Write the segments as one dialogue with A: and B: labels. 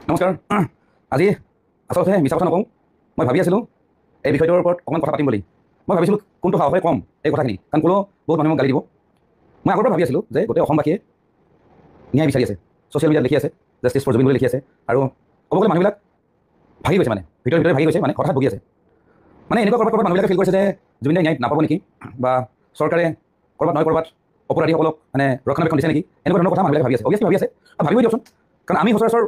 A: নমস্কাৰ। আজি আচলতে মিছা কথা নকওঁ, মই ভাবি আছিলোঁ এই বিষয়টোৰ ওপৰত অকণমান কথা পাতিম বুলি। মই ভাবিছিলোঁ কোনটো সাহসে কম এই কথাখিনি, কাৰণ কোনো বহুত মানুহে মোক গালি দিব। মই আগৰ পৰা ভাবি আছিলোঁ যে গোটেই অসমবাসীয়ে ন্যায় বিচাৰি আছে, ছ'চিয়েল মিডিয়াত লিখি আছে, জাষ্টিছ ফৰ জুবিন বুলি লিখি আছে, আৰু ক'ব গ'লে মানুহবিলাক ভাগি গৈছে, মানে ভিতৰে ভাগি গৈছে, মানে হঠাৎ ভুগি আছে। মানে এনেকুৱা ক'ৰবাত মানুহবিলাকে ফিল কৰিছে যে জুবিনে ন্যায় নাপাব নেকি, বা চৰকাৰে ক'ৰবাত নহয় ক'ৰবাত অপৰাধীসকলক মানে ৰক্ষণাবেক্ষণ দিছে নেকি, এনেকুৱা ধৰণৰ কথা মানুহবিলাকে ভাবি আছে। অভিয়াছলি ভাবি আছে, ভাবিবই দিয়কচোন, কাৰণ আমি সচৰাচৰ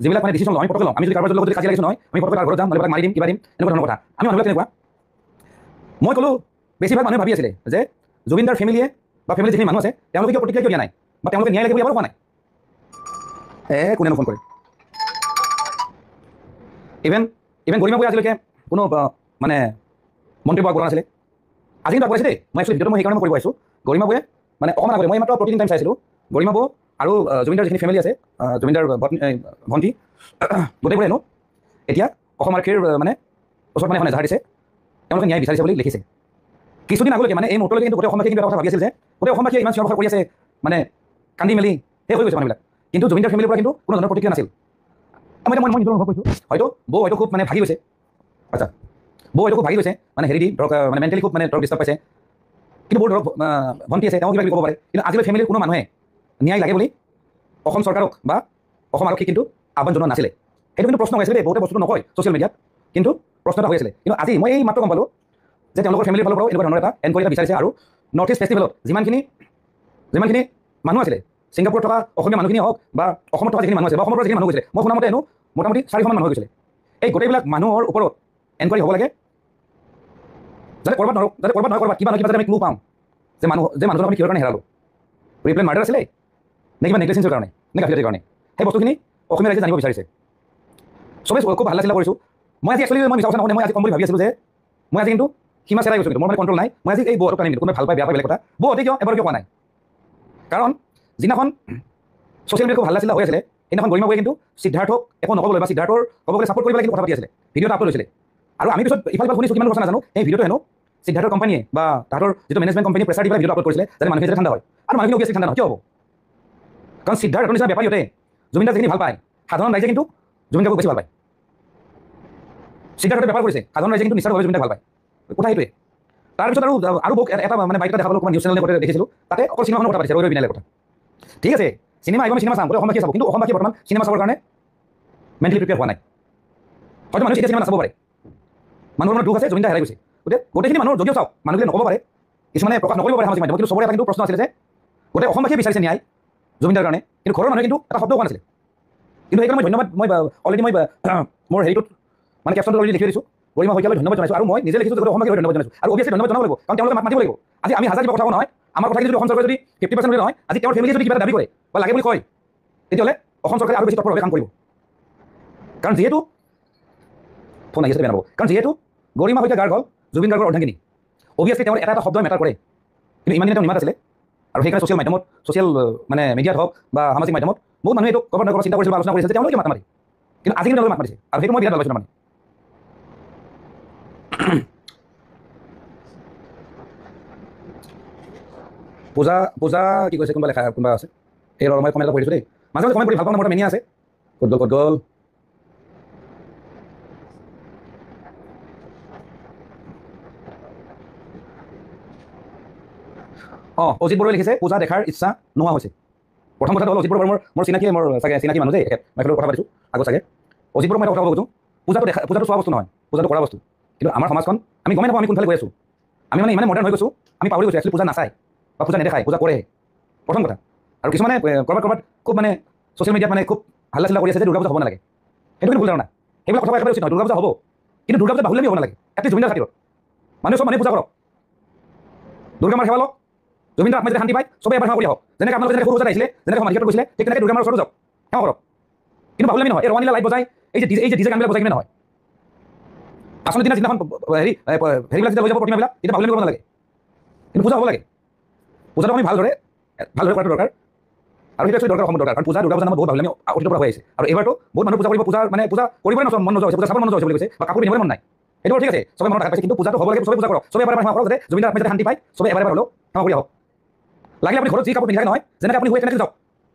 A: যিবিলাক মানে ডিচিশ্যন লওঁ, আমি পটকে লওঁ। আমি যদি কাৰোবাৰ লগত কাজিয়া লাগিছোঁ নহয়, আমি পটকে তাৰ ঘৰত যাম, নহ'লে মাৰি দিম, কিবা দিম, এনেকুৱা ধৰণৰ কথা। আমি মানুহবিলাক তেনেকুৱা। মই ক'লোঁ বেছিভাগ মানুহে ভাবি আছিলে যে জুবিনদাৰ ফেমিলিয়ে বা ফেমিলি যিখিনি মানুহ আছে তেওঁলোকে কিয় প্ৰতিক্ৰিয়া কিয় দিয়া নাই, বা তেওঁলোকে ন্যায় লাগে বুলি এবাৰো কোৱা নাই। কোনেনো ফোন কৰে। ইভেন গৰিমা বৌয়ে আজিলৈকে কোনো মানে মন্ত্ৰী পোৱা কৰা নাছিলে। আজি কিন্তু আগবাঢ়িছে দেই। মই একচুৱেলি ভিডিঅ'টো মই সেইকাৰণে কৰিব আহিছোঁ। গৰিমা বৌয়ে মানে অকণমান আগতে, মই মাত্ৰ প্ৰতিদিন টাইম চাইছিলোঁ, গৰিমা বৌ আৰু জুবিনদাৰ যিখিনি ফেমিলি আছে, জুবিনদাৰ ভণ্টি, গোটেইবোৰে হেনো এতিয়া অসম আৰক্ষীৰ মানে ওচৰত মানে এখন এজাহাৰ দিছে, তেওঁলোকে ন্যায় বিচাৰিছে বুলি লিখিছে। কিছুদিন আগলৈকে মানে এই মুহূৰ্তলৈকে কিন্তু গোটেই অসমবাসীয়ে কিন্তু এটা কথা ভাবি আছিল যে গোটেই অসমবাসীয়ে ইমান চিঞৰ বাখৰ কৰি আছে, মানে কান্দি মেলি শেষ হৈ গৈছে মানুহবিলাক, কিন্তু জুবিনদাৰ ফেমিলিৰ পৰা কিন্তু কোনো ধৰণৰ প্ৰতিক্ৰিয়া নাছিল। মই নিজৰ অনুভৱ কৰিছোঁ, বৌ হয়তো খুব মানে ভাগি গৈছে। আচ্ছা, বৌ হয়তো খুব ভাগি গৈছে, মানে হেৰি দি ধৰক মানে মেণ্টেলি খুব মানে ধৰক ডিষ্টাৰ্ব পাইছে। কিন্তু বৌ ধৰক ভণ্টি আছে, তেওঁ কিবা কিবি ক'ব পাৰে, কিন্তু আজিলৈ ফেমিলিৰ কোনো মানুহে ন্যায় লাগে বুলি অসম চৰকাৰক বা অসম আৰক্ষীক কিন্তু আহ্বান জনোৱা নাছিলে। সেইটো কিন্তু প্ৰশ্ন হৈ আছিলে দেই, বহুতে বস্তুটো নকয় ছ'চিয়েল মিডিয়াত, কিন্তু প্ৰশ্ন এটা হৈ আছিলে। কিন্তু আজি মই এই মাত্ৰ গম পালোঁ যে তেওঁলোকৰ ফেমিলিৰ ফালৰ পৰাও এনেকুৱা ধৰণৰ এটা এনকুৱাৰী এটা বিচাৰিছে, আৰু নৰ্থ ইষ্ট ফেষ্টিভেলত যিমানখিনি মানুহ আছিলে, ছিংগাপুৰত থকা অসমীয়া মানুহখিনি হওক বা অসমত থকা যিখিনি মানুহ আছে বা অসমৰ পৰা যিখিনি মানুহ গৈছিলে, মই শুনামতে হেনো মোটামুটি 400মান মানুহ হৈ গৈছিলে। এই গোটেইবিলাক মানুহৰ ওপৰত এনকুৱাৰী হ'ব লাগে, যাতে ক'ৰবাত নহয় ক'ৰবাত কিবা যাতে আমি ক্লু পাওঁ যে মানুহজন আমি কিহৰ কাৰণে হেৰালোঁ, ৰিপ্লেন মাৰ্ডাৰ আছিলে নে কিবা নেগলিজেন্সৰ কাৰণে নে গাফিলতিৰ কাৰণে, সেই বস্তুখিনি অসমীয়া ৰাইজে জানিব বিচাৰিছে। চবেই খুব হাল্লা চিল্লা কৰিছোঁ। মই আজি একচুৱেলি মই মিছা কথা নকওঁ, মই আজি ক'ম বুলি ভাবি আছিলোঁ যে মই আজি কিন্তু সীমা চেৰাই গৈছোঁ, কিন্তু মোৰ মানে কণ্ট্ৰল নাই। মই আজি এই বৌহঁতক কানি দিলোঁ, কোনোবাই ভাল পায় বেয়া পায় বেলেগ কথা, বৌহঁতে এবাৰ কিয় কোৱা নাই, কাৰণ যিদিনাখন ছ'চিয়েল মিডিয়াত খুব হাল্লা চিল্লা হৈ আছিলে, সেইদিনাখন গৰিমা বৌয়ে কিন্তু সিদ্ধাৰ্থক একো নক'বলৈ বা সিদ্ধাৰ্থৰ ক'ব গ'লে ছাপোৰ্ট কৰিবলৈ কিন্তু কথা পাতি আছিলে, ভিডিঅ'টো আপলোড হৈছিলে। আৰু আমি পিছত ইফাল শুনিছোঁ, কিমান কথা নাজানো, এই ভিডিঅ'টো হেনো সিদ্ধাৰ্থৰ কোম্পানীয়ে বা তাহাঁতৰ যিটো মেনেজমেণ্ট কোম্পানী প্ৰেছাৰ দি পেলাই ভিডিঅ'টো আপলোড কৰিছিলে, যাতে মানুহখিনি যাতে ঠাণ্ডা হয়। আৰু মানুহখিনি অভিয়াছলি ঠাণ্ডা নহয়, কিয় হ'ব, কাৰণ সিদ্ধাৰ্থৰ নিচিনা বেপাৰীহঁতে জুবিনদাক যিখিনি ভাল পায়, সাধাৰণ ৰাইজে কিন্তু জুবিনদাক বেছি ভাল পায়। সিদ্ধাৰ্থে বেপাৰ কৰিছে, সাধাৰণ ৰাইজে কিন্তু নিশ্চিতভাৱে জুবিনদাক ভাল পায়, কথা সেইটোৱে। তাৰপিছত আৰু মোক এটা মানে বাইক এটা দেখাবলৈ অকণমান নিউজ চেনেল দেখিছিলোঁ, তাতে অকল চিনেমাখনৰ কথা পাতিছে, ৰৈ বিনালে কথা। ঠিক আছে, চিনেমা আহিব, আমি চিনেমা চাম, গোটেই অসমবাসীয়ে চাব, কিন্তু অসমবাসীয়ে বৰ্তমান চিনেমা চাবৰ কাৰণে মেণ্টেলি প্ৰিপেয়াৰ হোৱা নাই। হয়তো মানুহে এতিয়া চিনেমা নাচাব পাৰে, মানুহৰ মনত দুখ আছে, জুবিনদা হেৰাই গৈছে, গোটেইখিনি মানুহৰ যদিও চাওক, মানুহবিলাক নক'ব পাৰে, কিছুমানে প্ৰকাশ নকৰিব পাৰে সামাজিক মাধ্যমত, কিন্তু চবৰে এটা কিন্তু প্ৰশ্ন আছিলে যে গোটেই অসমবাসীয়ে বিচাৰিছে ন্যায় জুবিনদাৰ কাৰণে, কিন্তু ঘৰৰ মানুহে কিন্তু এটা শব্দ কোৱা নাছিলে। কিন্তু সেইকাৰণে মই ধন্যবাদ, মই অলৰেডি মই মোৰ হেৰিটোত মানে কেপশ্যনটো অলৰেডি লিখি দিছোঁ, গৰিমা শইকীয়ালৈ ধন্যবাদ জনাইছোঁ, আৰু মই নিজে লিখিছোঁ যে অসমবাসীক ধন্যবাদ জনাইছোঁ, আৰু অভিয়াছলি ধন্যবাদ জনাব লাগিব, কাৰণ তেওঁলোকে মাত মাতিব লাগিব। আজি আমি হাজাৰ কিবা কথা নহয়, আমাৰ কথাখিনি যদি অসম চৰকাৰে যদি 50% যদি নহয়, আজি তেওঁৰ ফেমিলিয়ে যদি কিবা এটা দাবী কৰে বা লাগে বুলি কয়, তেতিয়াহ'লে অসম চৰকাৰে আৰু বেছি তৎপৰভাৱে কাম কৰিব। কাৰণ যিহেতু ফোন আহি আছে, বেয়া নাপাব, কাৰণ যিহেতু গৰিমা শইকীয়া গাৰ্গ হ'ল জুবিন গাৰ্গৰ অৰ্ধাংগিনী, অভিয়াছলি তেওঁৰ এটা শব্দই মেটাৰ কৰে। কিন্তু ইমান দিনে তেওঁ নিমাত আছিলে, আৰু সেইকাৰণে ছ'চিয়েল মাধ্যমত, ছ'চিয়েল মানে মিডিয়াত হওক বা সামাজিক মাধ্যমত বহুত মানুহে এইটো ক'ৰবাত নহয় ক'ৰবাত চিন্তা কৰিছিল বা আলোচনা কৰিছিল যে তেওঁলোকে মাত মাতি, কিন্তু আজি কিন্তু তেওঁলোকে মাত মাতিছে, আৰু সেইটো মই বিৰাট ভাল পাইছোঁ। মানে পূজা কি কৈছে, কোনোবা লেখা কোনোবা আছে, এই মই কমেণ্ট এটা পঢ়িছোঁ দেই, মাজে মাজে কমেণ্ট কৰি ভাল পাওঁ, মোৰ মেনিয়া আছে, ক'ত গ'ল অজিত বৰুৱাই লিখিছে, পূজা দেখাৰ ইচ্ছা নোহোৱা হৈছে। প্ৰথম কথাটো হ'ল অজিত বৰুৱাৰ মোৰ চিনাকি, মোৰ চাগে চিনাকি মানুহ দেই, মই কথা পাতিছোঁ আগত চাগে। অজিত বৰুৱাক মই এটা কথা ক'ব খোজোঁ, পূজাটো চোৱা বস্তু নহয়, পূজাটো কৰা বস্তু। কিন্তু আমাৰ সমাজখন আমি গমেই নাপাওঁ আমি কোনফালে গৈ আছোঁ, আমি মানে ইমানে মডাৰ্ণ হৈ গৈছোঁ, আমি পাহৰি গৈছোঁ একচুৱেলি পূজা নাচায় বা পূজা নেদেখায়, পূজা কৰেহে, প্ৰথম কথা। আৰু কিছুমানে ক'ৰবাত খুব মানে ছ'চিয়েল মিডিয়াত মানে খুব হাল্লা চিল্লা কৰি আছে যে দুৰ্গা পূজা হ'ব নালাগে, সেইটো কিন্তু ভুল ধাৰণা। সেইবিলাক কথা একেবাৰে উচিত নহয়, দুৰ্গা পূজা হ'ব, কিন্তু দুৰ্গা পূজা বাহুল্যমী হ'ব নালাগে, এটলিষ্ট জুবিনদাৰ খাতিৰত মানুহে চব মানুহে পূজা কৰক, দুৰ্গা মাৰ সেৱা লওক, জুবিনদাৰ আত্মাই যদি শান্তি পায়, চবেই এবাৰ সেৱা কৰি আহক। যেনেকৈ আপোনালোকে যেনেকৈ সৰু পূজাত আহিছিলে, যেনেকৈ মাৰ্কেটত গৈছিলে, ঠিক তেনেকৈ দুৰ্গা মাৰ ওচৰতো যাওক, সেৱা কৰক, কিন্তু বাহুল্যমী নহয়। এই ৰঙালীলা লাইট বজাই, এই যে ডিজে গানবিলাক বজাই কিনে নহয়। আচলতে যিদিনাখন হেৰিবিলাক যেতিয়া লৈ যাব প্ৰতিমাবিলাক, তেতিয়া বাহুল্যমী কৰিব নালাগে, কিন্তু পূজা হ'ব লাগে। পূজাটো আমি ভালদৰে কৰাটো দৰকাৰ, আৰু সেইটো একচুৱেলি দৰকাৰ, অসমত দৰকাৰ, কাৰণ পূজা দুৰ্গা পূজা নামত বহুত বাহুল্যমী অতীতৰ পৰা হৈ আছে, আৰু এইবাৰতো বহুত মানুহ পূজা কৰিব, পূজা কৰিবলৈ মন নোযোৱা হৈছে, পূজা চাবৰ মন নোযোৱা হৈছে বুলি কৈছে, বা কাপোৰ পিন্ধিবলৈ মন নাই, সেইটো ঠিক আছে, চবে মনত পাইছে, কিন্তু পূজাটো হ'ব লাগে, চবে পূজা কৰক, চবে এবাৰ সেৱা কৰক, যাতে জুবিনদাৰ আত্মাই যাতে শান্তি পায়, চবে এবাৰ হ'লেও সেৱা কৰি আহক। লাগিলে আপুনি ঘৰত যি কাপোৰ পিন্ধি থাকে নহয়, যেনেকৈ আপুনি শুৱে তেনেকৈ যাওক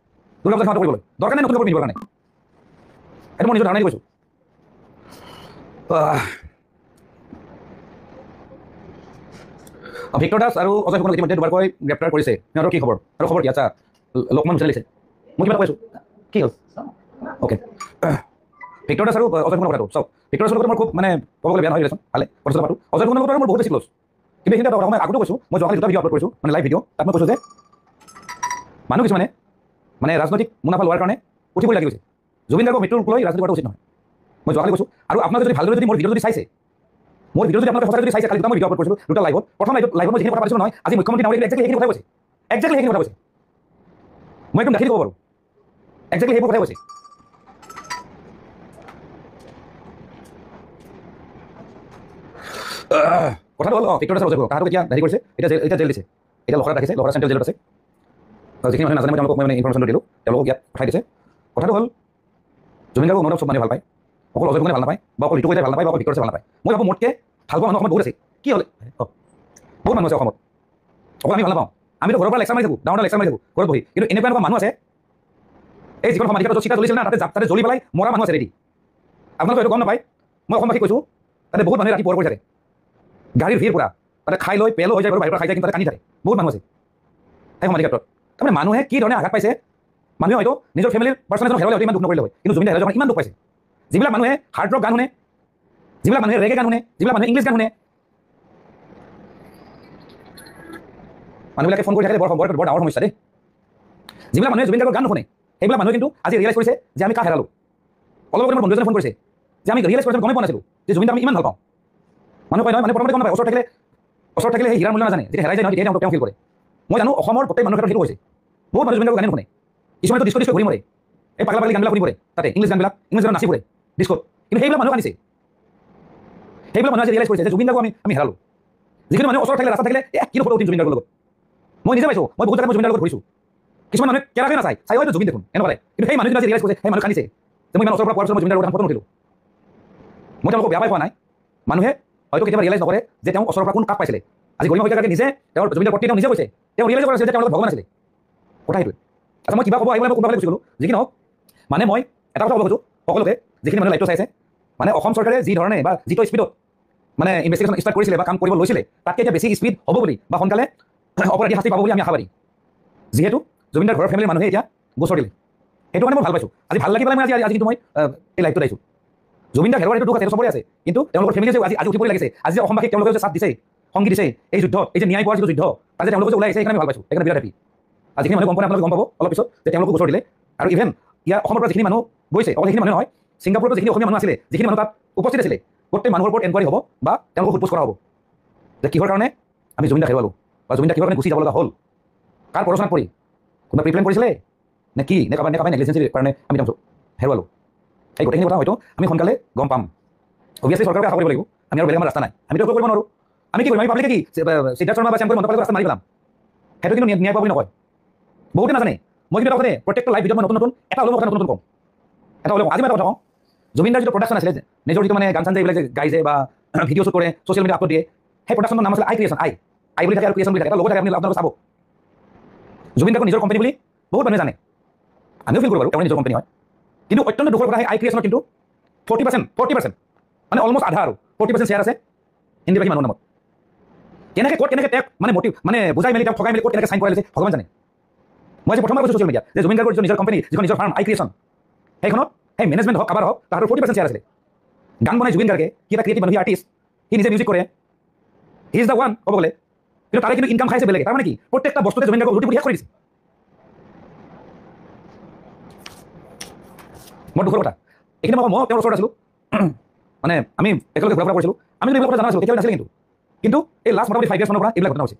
A: দুৰ্গা পূজা সেৱাটো কৰিবলৈ, দৰকাৰ নাই নতুন কাপোৰ পিন্ধিবৰ কাৰণে। সেইটো মই নিজৰ ধাৰণা দি কৈছোঁ। ভিক্টৰ দাস আৰু অজয় ফুকনক ইতিমধ্যে দুবাৰকৈ গ্ৰেপ্তাৰ কৰিছে। সিহঁতৰ কি খবৰ আৰু খবৰ কি? আচ্ছা, লোকমান মুছেলে লিখিছে। মই কিবা কৈছোঁ, কি হ'ল? অ'কে, ভিক্টৰ দাস আৰু অজয় ফুকনৰ কথাটো চাওক। ভিক্টৰ দাসৰ লগত মোৰ খুব মানে ক'ব গ'লে বেয়া নহয় ৰিলেশ্যন, ভালে কথা পাতো। অজয় ফুকনৰ লগত মোৰ বহুত বেছি ক্ল'জ। কিন্তু এইখিনিতে কথা মই আগতো কৈছোঁ, মই যোৱাকালি দুটা ভিডিঅ' আপলোড কৰিছোঁ, মানে লাইভ ভিডিঅ'। তাত মই কৈছোঁ যে মানুহ কিছুমানে মানে ৰাজনৈতিক মুনাফা লোৱাৰ কাৰণে উঠি পৰি লাগি গৈছে। জুবিন গাৰ্গৰ মৃত্যুক লৈ ৰাজনীতি কৰাটো উচিত নহয়, মই যোৱাকালি কৈছোঁ। আৰু আপোনালোকে যদি ভালদৰে যদি মোৰ ভিডিঅ' যদি চাইছে, মোৰ ভিডিঅ' যদি আপোনালোকে সঁচাকৈ যদি চাইছে, কালি দুটা মই ভিডিঅ' আপলোড কৰিছিলোঁ, দুটা লাইভত। প্ৰথম লাইভত মই যিখিনি কথা পাতিছিলোঁ নহয়, আজি মুখ্যমন্ত্ৰী ডাঙৰীয়াই একজেক্টলি সেইখিনি কথাই কৈছে, একজেক্টলি সেইখিনি কথা কৈছে। মই একদম দেখাই দিব পাৰোঁ, একজেক্টলি সেইবোৰ কথাই কৈছে। কথাটো হ'ল ভিক্টৰ দাসৰ অজয় ফুকন তাহাঁতক এতিয়া হেৰি কৰিছে, এতিয়া জেল দিছে, এতিয়া লখৰাত ৰাখিছে, লখৰা চেণ্ট্ৰেল জেলত আছে। যিখিনি মানুহে নাজানে মই তেওঁলোকক মানে ইনফৰমেশ্যনটো দিলোঁ, তেওঁলোকক ইয়াত পঠাই দিছে। কথাটো হ'ল জুবিন গাৰ্গক মনত চব মানুহে ভাল পায়, অকল অজয় ফুকনে ভাল নাপায়, বা অকল ঋতু কলিতাই ভাল নাপায়, বা অকল ভিক্টৰ দাসে ভাল নাপায়। মই ভাবোঁ মোতকৈ ভাল পোৱা মানুহ অসমত বহুত আছে। কি হ'ল? বহুত মানুহ আছে অসমত, অকল আমি ভাল নাপাওঁ। আমিতো ঘৰৰ পৰা লেকচাৰ মাৰি থাকোঁ, ডাঙৰ লেকচাৰ মাৰি থাকোঁ ঘৰত বহি। কিন্তু এনেকুৱা মানুহ আছে, এই যিখন সমাধিক্ষেত্ৰত চিতা জ্বলিছিল না, তাতে জ্বলি পেলাই মৰা মানুহ আছে ৰেডি। আপোনালোকে এইটো গম নাপায়, মই অসমবাসীক কৈছোঁ, তাতে বহুত মানুহে ৰাতি পোহৰ কৰি থাকে, গাড়ীৰ ভিৰ পুৰা, তাতে খাই লৈ পেলো হৈ যায়, বাহিৰৰ পৰা খাই যায়, কিন্তু তাতে কান্দি থাকে বহুত মানুহ আছে সেই সমাধিক্ষেত্ৰত। তাৰমানে মানুহে কি ধৰণে আঘাত পাইছে, মানুহে হয়তো নিজৰ ফেমিলিৰ পাৰ্চন এজন হেৰুৱালে হয়তো ইমান দুখ নকৰিলে হয়, কিন্তু জুবিন দাই হেৰুৱাৰ ইমান দুখ পাইছে। যিবিলাক মানুহে হাৰ্ড ৰক গান শুনে, যিবিলাক মানুহে ৰেগে গান শুনে, যিবিলাক মানুহে ইংলিছ গান শুনে, মানুহবিলাকে ফোন কৰি থাকে বৰ ডাঙৰ সমস্যা দেই। যিবিলাক মানুহে জুবিন গাৰ্গৰ গান নুশুনে, সেইবিলাক মানুহে কিন্তু আজি ৰিয়েলাইজ কৰিছে যে আমি কাক হেৰালোঁ। অলপ আগতে মোৰ বন্ধু এজনে ফোন কৰিছে যে আমি ৰিয়েলাইজ কৰিছোঁ, গমেই পোৱা নাছিলোঁ যে জুবিন দাক আমি ইমান ভাল পাওঁ। মানুহ কয় নহয়, মানে প্ৰথমতে গম নাপায়, ওচৰত থাকিলে সেই হীৰাৰ মূল্য নাজানে, যেতিয়া হেৰাই যায় নহয় তেতিয়াহে তেওঁ ফিল কৰে। মই জানো অসমৰ প্ৰত্যেক মানুহৰ ক্ষেত্ৰত সেইটো হৈছে। বহুত মানুহ জুবিন গাৰ্গৰ গানেই নুশুনে, কিছুমানেতো ডিস্কো ঘূৰি মৰে, এই পাগলা পাগলী গানবিলাক শুনি পৰে, তাতে ইংলিছ গানবিলাক নাচি পৰে ডিস্কোত। কিন্তু সেইবিলাক মানুহ কান্দিছে, সেইবিলাক মানুহে আজি ৰিয়েলাইজ কৰিছে যে জুবিন গাৰ্গক আমি হেৰালোঁ। যিখিনি মানুহ ওচৰত থাকিলে, ৰাস্তাত থাকিলে কি ফটো উঠিম জুবিন গাৰ্গৰ লগত। মই নিজে পাইছোঁ, মই বহুত জেগাত জুবিন গাৰ্গৰ লগত ঘূৰিছোঁ। কিছুমান মানুহে কেৰাকে নাচায়, চাই হয়তো জুবিন দেখোন এনেকুৱাই। কিন্তু সেই মানুহখিনি আজি ৰিয়েলাইজ কৰিছে, সেই মানুহ কান্দিছে যে মই ইমান ওচৰৰ পৰা পোৱাৰ পিছত মই জুবিন গাৰ্গৰ ফটো নুঠিলোঁ। মই তেওঁলোকক বেয়া পাই পোৱা নাই, মানুহে হয়তো কেতিয়াবা ৰিয়েলাইজ নকৰে যে তেওঁ ওচৰৰ পৰা কোন কাক পাইছিলে। আজি গৰিমা শইকীয়াকে নিজে তেওঁৰ জুবিন দাৰ পত্নী তেওঁ নিজে কৈছে, তেওঁ ৰিয়েলাইজ কৰিছে যে তেওঁৰ লগত ভগৱান আছিলে। কথা সেইটোৱে। আচ্ছা, মই কিবা ক'ব আহিবলৈ মই কোনোবাফালে গুচি গ'লোঁ। যিকি নহওক, মানে মই এটা কথা ক'ব খোজোঁ সকলোকে, যিখিনি মানুহে লাইভটো চাইছে, মানে অসম চৰকাৰে যি ধৰণে বা যিটো স্পীডত মানে ইনভেষ্টিগেশ্যন ষ্টাৰ্ট কৰিছিলে বা কাম কৰিব লৈছিলে, তাতকৈ এতিয়া বেছি স্পীড হ'ব বুলি বা সোনকালে অপৰাধী শাস্তি পাব বুলি আমি আশাবাদী। যিহেতু জুবিন দাৰ ঘৰৰ ফেমিলিৰ মানুহে এতিয়া গোচৰ দিলে, সেইটো কাৰণে মই ভাল পাইছোঁ। আজি ভাল লাগি পেলাই মই আজি কিন্তু মই এই লাইভটোত আহিছোঁ। জুবিন দাক হেৰুৱাৰ সেইটো দুখ আছে, সেইটো চবৰে আছে, কিন্তু তেওঁলোকৰ ফেমিলি যে আজি উঠি পৰি লাগিছে, আজি যে অসমবাসীক তেওঁলোকে যে চাথ দিছে, সংগী দিছে এই যুদ্ধত, এই যে ন্যায় পোৱাৰ যিটো যুদ্ধ, তাত যে তেওঁলোকে যে ওলাই আহিছে, সেইকাৰণে ভাল পাইছোঁ, সেইকাৰণে বিৰাট হেপী। আৰু যিখিনি মানুহ গম পোৱা নাই আপোনালোকে গম পাব অলপ পিছত যে তেওঁলোকক গোচৰ দিলে। আৰু ইভেন ইয়াৰ অসমৰ পৰা যিখিনি মানুহ গৈছে, অকল সেইখিনি মানুহ নহয়, ছিংগাপুৰতো যিখিনি অসমীয়া মানুহ আছিলে, যিখিনি মানুহ তাত উপস্থিত আছিলে, গোটেই মানুহৰ ওপৰত এনকুৱাৰী হ'ব বা তেওঁলোকক সোধপোছ কৰা হ'ব যে কিহৰ কাৰণে আমি জুবিন দাক হেৰুৱালোঁ বা জুবিন দাক কিহৰ কাৰণে গুচি যাব লগা হ'ল, কাৰ প্ৰৰোচনাত পৰি, কোনোবা প্ৰিপ্লেন কৰিছিলে নে কি, নে কাবাৰ নেগলিজেঞ্চিৰ কাৰণে আমি তেওঁক হেৰুৱালোঁ। এই গোটেইখিনি কথা হয়তো আমি সোনকালে গম পাম। অভিয়াছলি চৰকাৰকে আশা কৰিব লাগিব, আমি আৰু বেলেগ আমাৰ ৰাস্তা নাই, আমিতো একো কৰিব নোৱাৰোঁ। আমি কি কৰিম, আমি পাব্লিকে কি সিদ্ধাৰ্থ শৰ্মা বা শ্যাম মন্তব্য ৰাস্তা মাৰি পেলাম, সেইটো কিন্তু ন্যায় পোৱা বুলি নকয়। বহুতে নাজানে, মই কিন্তু এটা কথা প্ৰত্যেকটো লাইভ ভিডিঅ'ত মই নতুন এটা হ'লেও কথা নতুন কওঁ, এটা হ'লেও আজি মই এটা কথা কওঁ। জুবিন দাৰ যিটো প্ৰডাকশ্যন আছিলে, নিজৰ যিটো মানে গান চান যে এইবিলাক যে গাইছে বা ভিডিঅ' শ্বুট কৰে, ছ'চিয়েল মিডিয়া আপলোড দিয়ে, সেই প্ৰডাকশ্যনৰ নাম আছিলে আই ক্ৰিয়েশ্যন। আই বুলি থাকে আৰু ক্ৰিয়েশ্যন বুলি থাকে, এটা লগত থাকে, আপোনালোকে চাব। জুবিন গাৰ্গৰ নিজৰ কোম্পানী বুলি বহুত মানুহে জানে, আমিও ফিল কৰোঁ বাৰু, তেওঁৰ নিজৰ কোম্পানী হয়। কিন্তু অত্যন্ত দুখৰ কথা, আই ক্ৰিয়েশ্যনৰ কিন্তু 40% মানে অলমষ্ট আধা আৰু 40% শ্বেয়াৰ আছে হিন্দীভাষী মানুহৰ নামত। কেনেকৈ তেওঁক মানে বুজাই মেলি তেওঁক ঠগাই মেলি ক'ত কেনেকৈ চাইন কৰাই লৈছে ভগৱান জানে। মই আজি প্ৰথমবাৰ কৈছোঁ ছ'চিয়েল মিডিয়াত যে জুবিন গাৰ্গৰ নিজৰ কোম্পানী, যিখন নিজৰ ফাৰ্ম আই ক্ৰিয়েশ্যন, সেইখনত সেই মেনেজমেণ্ট হওক কাবাৰ হওক তাহাঁতৰ 40% শ্বেয়াৰ আছিলে। গান বনাই জুবিন গাৰ্গে, কি এটা ক্ৰিয়েটিভ মানুহ, আৰ্টিষ্ট, সি নিজে মিউজিক কৰে, হি ইজ দ্য ওৱান ক'ব গ'লে, কিন্তু তাৰে কিন্তু ইনকাম খাইছে বেলেগে। তাৰমানে কি প্ৰত্যেকটা বস্তুতে জুবিন গাৰ্গক লুটি পুটি শেষ কৰি দিছে। বৰ দুখৰ কথা। এইখিনি মই তেওঁৰ ওচৰত আছিলোঁ, মানে আমি একেলগে ঘূৰা ফুৰা কৰিছিলোঁ, আমি এইবিলাক কথা জানা নাছিলোঁ, কেতিয়াও নাছিলে। কিন্তু এই লাষ্ট মোটামুটি 5 years মানৰ পৰা এইবিলাক ঘটনা হৈছে।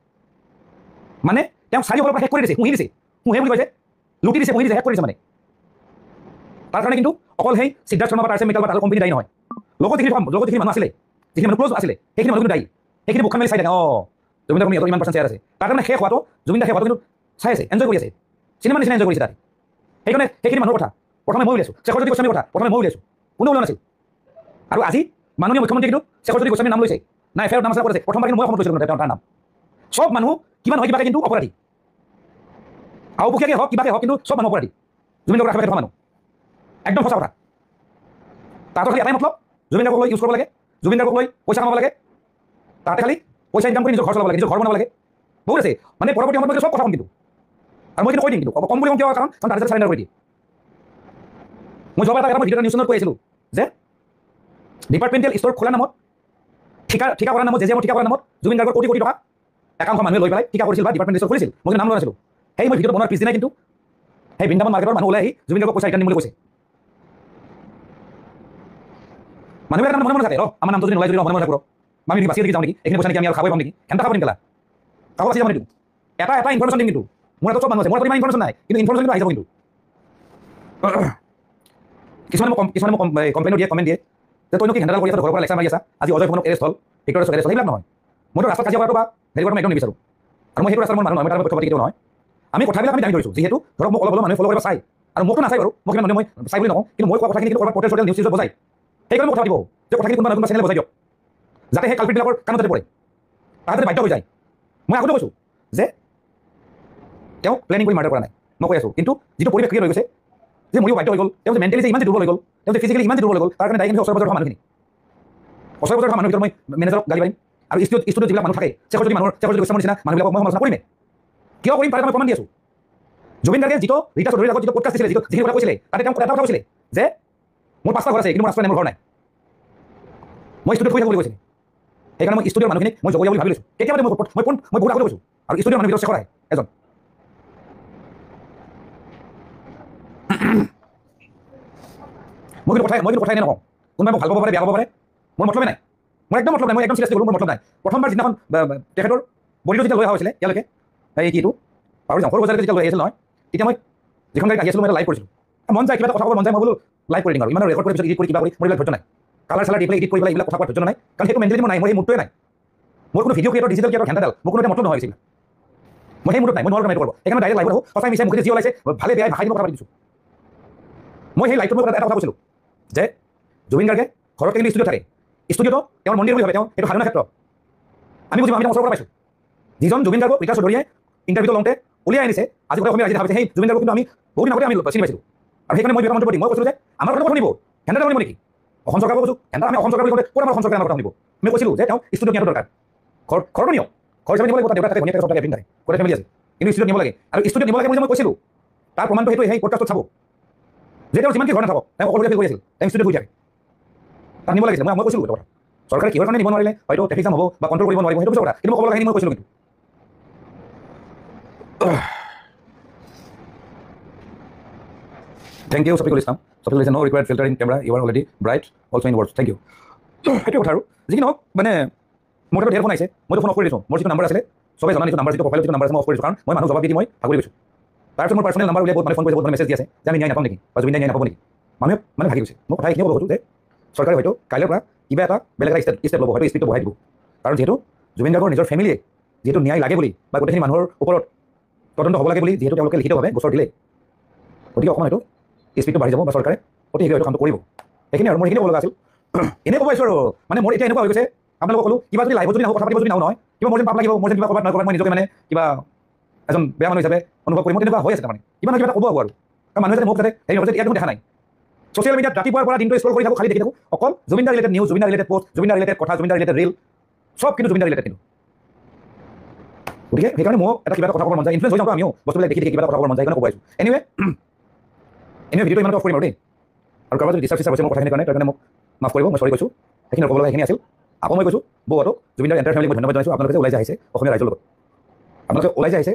A: মানে তেওঁক চাৰিওফালৰ পৰা শেষ কৰি দিছে, শুহি দিছে, শুহে বুলি কৈছে, লুটি দিছে, শুহি দিছে, শেষ কৰি দিছে। মানে তাৰ কাৰণে কিন্তু অকল সেই সিদ্ধাৰ্থ শৰ্মা বা টাৰ্চেল মেটাল বা টাটা কোম্পানী দায়ী নহয়, লগত যিখিনি মানুহ আছিলে, যিখিনি মানুহ ক্ল'জ আছিলে, সেইখিনি মানুহ কিন্তু দায়ী। সেইখিনি মুখখন মেলি চাই থাকে, জুবিন দাৰ ইমান % শ্বেয়াৰ আছে, তাৰ কাৰণে শেষ হোৱাটো, জুবিন দাৰ শেষ হোৱাটো কিন্তু চাই আছে, এনজয় কৰি আছে, চিনেমা নিচিনা এনজয় কৰিছে তাত। সেইকাৰণে সেইখিনি মানুহৰ কথা প্ৰথমে মই উলিয়াইছোঁ, শেষৰজ্যোতি গোস্বামীৰ কথা প্ৰথমে মই উলিয়াইছোঁ, কোনো ওলোৱা নাছিল। আৰু আজি মাননীয় মুখ্যমন্ত্ৰী কিন্তু শেষৰজ্যোতি গোস্বামীৰ নাম লৈছে, নাই এফআইআৰত নাম আছে কৰিছে, প্ৰথমবাৰ কিন্তু মই অসমত লৈছিলোঁ তাৰ নাম। চব মানুহ কিবা নহয় কিবাকে কিন্তু অপৰাধী, আওপুকীয়াকৈ হওক কিবাকে হওক, কিন্তু চব মানুহ অপৰাধী। জুবিন গাৰ্গৰ আশে পাশে থকা মানুহ, একদম সঁচা কথা। তাহাঁতৰ খালি এটাই মতলব জুবিন গাৰ্গক লৈ ইউজ কৰিব লাগে, জুবিন গাৰ্গক লৈ পইচা কামাব লাগে, তাতে খালি পইচা ইনকাম কৰি নিজৰ ঘৰ চলাব লাগে, নিজৰ ঘৰ বনাব লাগে। বহুত আছে মানে পৰৱৰ্তী সময়ত চব কথা ক'ম কিন্তু, আৰু মই কিন্তু কৈ দিম কিন্তু কম বুলি কম কিয় কাৰণ তাতে চাৰেণ্ডাৰ কৰি দিয়ে। মই যোৱাবাৰ এটা ভিডিঅ' নিউজ চেনেলত কৈ আছিলোঁ যে ডিপাৰ্টমেণ্টেল ষ্ট'ৰ খোলাৰ নামত ঠিকা কৰাৰ নামত জেজেমৰ ঠিকা কৰাৰ নামত জুবিন গাৰ্গৰ কোটি কোটি টকা একাংশ মানুহে লৈ পেলাই ঠিকা কৰিছিল বা ডিপাৰ্টমেণ্ট ষ্ট'ৰ খুলিছিল। মই নাম লোৱা নাছিলোঁ। সেই মই ভিডিঅ'টো বনোৱাৰ পিছদিনাই কিন্তু সেই বৃন্দাবন মাৰ্কেটৰ মানুহ ওলাই আহি জুবিন গাৰ্গক পইচা ৰিটাৰ্ণ দিম বুলি কৈছে। মানুহবিলাক মনে মনে থাকে আমাৰ নামটো যদি নোলাই যদি মনে মনে থাকোঁ আমি বাচি দেখি যাওঁ নেকি, এইখিনি পইচা নেকি আমি আৰু খাবই পাম নেকি, কেনেকৈ খাব দিম কেলা কাকো বাচি যাব নিদিওঁ। এটা ইনফৰমেশ্যন দিম কিন্তু মোৰ এটা চব মানুহ আছে, মোৰ ইমান ইনফৰমেশ্যন নাই কিন্তু ইনফৰমেশ্যন কিন্তু আহি যাব কিন্তু। কিছুমানে মোক কমপ্লেইন দিয়ে কমেণ্ট দিয়ে যে তই কি হেণ্ডেল কৰি আছা, ঘৰৰ পৰা লেকচাৰ মাৰি আছা, আজি অজয় ফুকনক এৰেষ্ট হ'ল, ভিক্টৰিয়া এৰেষ্ট হ'ল। সেইবিলাক নহয়, মইতো ৰাস্তাত কাজিয়া কৰাটো বা হেৰি কৰাটো মই একদম নিবিচাৰোঁ। আৰু মই সেইটো ৰাস্তাৰ মোৰ মানুহ নহয়, মই তাৰ কথা পাতি কেতিয়াও নহয়। আমি কথাবিলাক আমি দাঙি ধৰিছোঁ যিহেতু ধৰক মোক অলপ মানুহে ফ'ল' কৰিব চাই, আৰু মোকতো নাচাই বাৰু, মোক ইমান মানুহে মই চাই বুলি নকওঁ, কিন্তু মই কোৱা কথাখিনি কিন্তু ক'ৰবাত পৰ্টেল চৰ্টেল নিউজ চিউজত বজাই, সেইকাৰণে মই কথা পাতিব যে কথাখিনি কোনোবা চেনেল বজাই দিয়ক যাতে সেই কালপিটবিলাকৰ কাণত যাতে পৰে, তাহাঁতে বাধ্য হৈ যায়। মই আগতে কৈছোঁ যে তেওঁ প্লেনিং কৰি মাৰ্ডাৰ কৰা নাই, মই কৈ আছোঁ, কিন্তু যিটো পৰিৱেশ ক্ৰিয়েট হৈ গৈছে যে ময়ো বাধ্য হৈ গ'ল, তেওঁ যে মেণ্টেলি যে ইমান যে দুৰ্বল হৈ গ'ল, তেওঁ যে ফিজিকেলি ইমান যে দুৰ্বল হৈ গ'ল, তাৰ কাৰণে ডাইৰেক্ট ওচৰ পাজৰ থকা মানুহখিনি, ওচৰ পাজৰ থকা মানুহৰ ভিতৰত মই মেনেজাৰক গালি পাৰিম, আৰু ষ্টুডিঅ'ত যিবিলাক মানুহ থাকে শেষৰ যদি গোস্বামীৰ নিচিনা মানুহবিলাকক মই সমালোচনা কৰিমে। কিয় কৰিম তাৰে মই প্ৰমাণ দি আছোঁ। জুবিন গাৰ্গে যিটো ৰীতা চৌধুৰীৰ আগত যিটো পডকাষ্ট দিছিলে, যিখিনি কথা কৈছিলে, তাতে তেওঁ এটা কথা কৈছিলে যে মোৰ 5টা ঘৰ আছে কিন্তু মোৰ ৰাস্তা নাই, মোৰ ঘৰ নাই, মই ষ্টুডিঅ'ত শুই থাকোঁ বুলি কৈছিলে। সেইকাৰণে মই ষ্টুডিঅ'ৰ মানুহখিনিক মই জগৰীয়া বুলি ভাবি লৈছোঁ। কেতিয়াবা মই বহুত আগতে কৈছোঁ, আৰু ষ্টুডিঅ'ৰ মানুহৰ ভিতৰত শেখৰ আহে এজন। মই কিন্তু কথাই নকওঁ, কোনোবাই মোক ভাল পাব পাৰে, বেয়া পাব পাৰে, মোৰ মতলবে নাই, মোৰ একদম মতলব নাই, মই একদম চিৰিয়াছলি ক'লোঁ, মোৰ মতলব নাই। প্ৰথমবাৰ যিদিনাখন তেখেতৰ বডিটো যেতিয়া লৈ অহা হৈছিলে ইয়ালৈকে, এই কিটো পাহৰি যাওঁ, সৰু বজাৰলৈকে যেতিয়া লৈ আহিছিল নহয়, তেতিয়া মই যিখন গাড়ীত আহি আছিলোঁ মই এটা লাইভ কৰিছিলোঁ। মন যায় কিবা এটা কথা ক'ব মন যায়, মই বোলো লাইভ কৰি দিম আৰু ইমান ৰেকৰ্ড কৰি পিছত এডিট কৰি কিবা কৰি মোৰ এইবিলাক ধৈৰ্য নাই, কালাৰ চালাৰ দি পেলাই এডিট কৰি পেলাই এইবিলাক কথা কোৱাৰ ধৈৰ্য নাই, কাৰণ সেইটো মেণ্টেলিটি মোৰ নাই, মোৰ এই মুডটোৱে নাই। মোৰ কোনো ভিডিঅ' ক্ৰিয়েটৰ ডিজিটেল ক্ৰিয়েটৰ ঘণ্টাডাল মোৰ কোনো এটা মতলব নহয় হৈছিল, মই সেই মুডত নাই, মই নোৱাৰোঁ কাম কৰিব। সেইকাৰণে ডাইৰেক্ট লাইভত আহোঁ, সঁচাই মিছাই মুখে যি ওলাইছে ভালে বেয়াই ভাষাই কথা পাতি দিছোঁ। মই সেই লাইভটোত এটা কথা কৈছিলোঁ যে জুবিন গাৰ্গে ঘৰত কিন্তু ষ্টুডিঅ'ত থাকে, ষ্টুডিঅ'টো তেওঁৰ মন্দিৰ বুলি ভাবে, তেওঁ এইটো সাধনা ক্ষেত্ৰ। আমি বুজিম, আমি ওচৰৰ পৰা পাইছোঁ। যিজন জুবিন গাৰ্গক ৰীতা চৌধুৰীয়ে ইণ্টাৰভিউটো লওঁতে উলিয়াই আনিছে, আজি গোটেই অসমীয়া ৰাইজে দেখা পাইছে, সেই জুবিন গাৰ্গক কিন্তু আমি বহুত দিন আগতে আমি চিনি পাইছিলোঁ। আৰু সেইকাৰণে মই মন্তব্য দিম, মই কৈছিলোঁ যে আমাৰ কথা শুনিব, হেণ্ডেল শুনিব নেকি, অসম চৰকাৰক কৈছোঁ, হেণ্ডেল আমি অসম চৰকাৰ বুলি কওঁতে ক'ত আমাৰ অসম চৰকাৰে আমাৰ কথা শুনিব। আমি কৈছিলোঁ যে তেওঁ ষ্টুডিঅ'ত নিয়াটো দৰকাৰ, ঘৰটো নিয়ক, ঘৰ হিচাপে নিব লাগিব, দেউতা থাকে, ভনীয়েক থাকে, চব থাকে, এভৰিথিং থাকে, গোটেই ফেমিলি আছে, কিন্তু ষ্টুডিঅ'ত নিব লাগে। আৰু ষ্টুডিঅ'ত নিব লাগে বুলি মই কৈছিলোঁ, তাৰ প্ৰমাণটো সেইটো সেই পডকাষ্টত চাব যে তেওঁ যিমানকি ঘৰ নাথাকক তেওঁ সকলোকে ফিল কৰি আছিল, তেওঁ ষ্টুডিঅ'ত শুই থাকে, তাত নিব লাগিছিল। মই কৈছিলোঁ এইটো কথা, চৰকাৰে কিহৰ কাৰণে নিব নোৱাৰিলে, হয়তো ট্ৰেফিক জাম হ'ব বা কণ্ট্ৰল কৰিব নোৱাৰিব, সেইটো পিছৰ কথা, কিন্তু মই ক'ব লগাখিনি মই কৈছিলোঁ। কিন্তু thank you Shafiqul Islam, Shafiqul Islam, no required filter in camera, you are already bright also in words, thank you। সেইটোৱে কথা আৰু যিখিনি নহওক, মানে মোৰ তাত ধেৰ ফোন আহিছে, মইতো ফোন অফ কৰি দিছোঁ, মোৰ যিটো নাম্বাৰ আছিলে চবে জনা, যিটো নাম্বাৰ, যিটো প্ৰফাইলত যিটো নাম্বাৰ আছে মই অফ কৰি দিছোঁ, কাৰণ মই মানুহ জবাব দি মই ভাগৰি গৈছোঁ। তাৰপিছত মোৰ পাৰ্চনেল নাম্বাৰ উলিয়াই বহুত মানে ফোন কৰিছে, বহুত মেছেজ দি আছে যে আমি ন্যায় নাপাম নেকি, বা জুবিন ন্যায় নাপাব নেকি, মানুহে মানে ভাগি গৈছে। মই কথা এইখিনি ক'ব খোজোঁ যে চৰকাৰে হয়তো কাইলৈৰ পৰা কিবা এটা বেলেগ এটা ষ্টেপ ল'ব, হয়তো স্পীডটো বঢ়াই দিব, কাৰণ যিহেতু জুবিন গাৰ্গৰ নিজৰ ফেমিলিয়ে যিহেতু ন্যায় লাগে বুলি বা গোটেইখিনি মানুহৰ ওপৰত তদন্ত হ'ব লাগে বুলি যিহেতু তেওঁলোকে লিখিতভাৱে গোচৰ দিলে, গতিকে অকণমান হয়তো স্পীডটো বাঢ়ি যাব বা চৰকাৰে অতি শীঘ্ৰে হয়তো কামটো কৰিব। সেইখিনি আৰু মোৰ সেইখিনি ক'ব লগা আছিল। এনেই ক'ব আহিছোঁ আৰু মানে মোৰ এতিয়া এনেকুৱা হৈ গৈছে, আপোনালোকক ক'লোঁ কিবা যদি লাইভত যদি নাহোঁ, কথা পাতিব যদি নাহোঁ নহয়, কিবা মোৰ যেন পাপ লাগিব, মোৰ যেন কিবা ক'ৰবাত নহয় ক'ৰবাত মই নিজকে মানে কিবা এজন বেয়া মানুহ হিচাপে অনুভৱ কৰিম, মোৰ তেনেকুৱা হৈ আছে তাৰমানে, কিবা নহয় কিবা এটা ক'ব হ'ব আৰু, কাৰণ মানুহে যাতে মোক যাতে হেৰি নকৰে যে ইয়াত কোনো দেখা নাই। ছ'চিয়েল মিডিয়াত ৰাতিপুৱাৰ পৰা দিনটো স্ক্ৰল কৰি থাকোঁ, খালি দেখি থাকোঁ অকল জুবিন দা ৰিলেটেড নিউজ, জুবিন দা ৰিলেটেড পষ্ট, জুবিন দা ৰিলেটেড কথা, জুবিন দা ৰিলেটেড ৰিল, চব কিন্তু জুবিন দা ৰিলেটেড। কিন্তু গতিকে সেইকাৰণে মোক এটা কিবা এটা কথা ক'ব মন যায়, ইনফ্লুৱেঞ্চ হৈ যাওঁ আমিও বস্তুবিলাক দেখি কিবা এটা কথা ক'ব মন যায়, সেইকাৰণে ক'ব আহিছোঁ। এনিৱে ভিডিঅ'টো ইমানটো অফ কৰিম আৰু দেই, আৰু কাৰোবাৰ যদি ডিষ্টাৰ্ব হৈছে মোৰ কথাখিনিৰ কাৰণে, তাৰ কাৰণে মোক মাফ কৰিব, মই চৰি কৈছোঁ। সেইখিনি ক'ব লগা সেইখিনি আছিল। আকৌ মই কৈছোঁ বৌহঁতক, জুবিন দাৰ এণ্টাৰ ফেমিলিক মই ধন্যবাদ জনাইছোঁ, আপোনালোকে যে ওলাই যায় আহিছে অসমীয়া ৰাইজৰ লগত, আপোনালোকে ওলাই যায় আহিছে